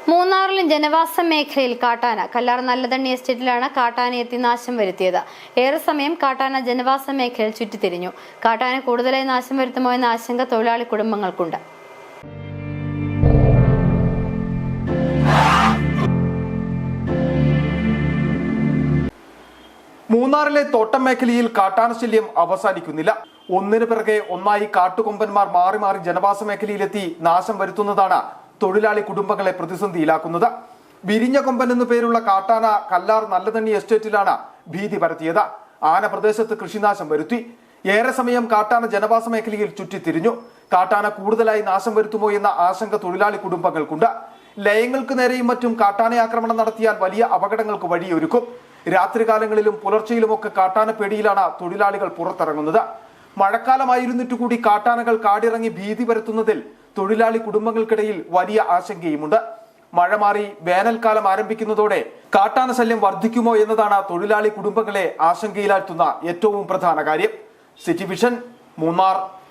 മൂന്നാറിലും ജനവാസ മേഖലയിൽ കാട്ടാന. കല്ലാർ നല്ലതണ്ണി എസ്റ്റേറ്റിലാണ് കാട്ടാന എത്തി നാശം വരുത്തിയത്. ഏറെ സമയം കാട്ടാന ജനവാസ മേഖലയിൽ ചുറ്റിത്തിരിഞ്ഞു. കാട്ടാന കൂടുതലായി നാശം വരുത്തുമോ എന്ന ആശങ്ക തൊഴിലാളി കുടുംബങ്ങൾക്കുണ്ട്. മൂന്നാറിലെ തോട്ടം മേഖലയിൽ കാട്ടാന ശല്യം അവസാനിക്കുന്നില്ല. ഒന്നിനു പിറകെ ഒന്നായി കാട്ടുകൊമ്പന്മാർ മാറി മാറി ജനവാസ മേഖലയിലെത്തി നാശം വരുത്തുന്നതാണ് തൊഴിലാളി കുടുംബങ്ങളെ പ്രതിസന്ധിയിലാക്കുന്നത്. വിരിഞ്ഞ കൊമ്പൻ എന്നു പേരുള്ള കാട്ടാന കല്ലാർ നല്ലതണ്ണി എസ്റ്റേറ്റിലാണ് ഭീതി പരത്തിയത്. ആന പ്രദേശത്ത് കൃഷിനാശം വരുത്തി. ഏറെ സമയം കാട്ടാന ജനവാസ മേഖലയിൽ ചുറ്റിത്തിരിഞ്ഞു. കാട്ടാന കൂടുതലായി നാശം വരുത്തുമോ എന്ന ആശങ്ക തൊഴിലാളി കുടുംബങ്ങൾക്കുണ്ട്. ലയങ്ങൾക്ക് നേരെയും മറ്റും കാട്ടാന ആക്രമണം നടത്തിയാൽ വലിയ അപകടങ്ങൾക്ക് വഴിയൊരുക്കും. രാത്രികാലങ്ങളിലും പുലർച്ചയിലുമൊക്കെ കാട്ടാന പേടിയിലാണ് തൊഴിലാളികൾ പുറത്തിറങ്ങുന്നത്. മഴക്കാലമായിരുന്നിട്ടു കൂടി കാട്ടാനകൾ കാടിറങ്ങി ഭീതി പരത്തുന്നതിൽ തൊഴിലാളി കുടുംബങ്ങൾക്കിടയിൽ വലിയ ആശങ്കയുമുണ്ട്. മഴ മാറി വേനൽക്കാലം ആരംഭിക്കുന്നതോടെ കാട്ടാന ശല്യം വർദ്ധിക്കുമോ എന്നതാണ് തൊഴിലാളി കുടുംബങ്ങളെ ആശങ്കയിലാഴ്ത്തുന്ന ഏറ്റവും പ്രധാന കാര്യം. City vision, Munnar.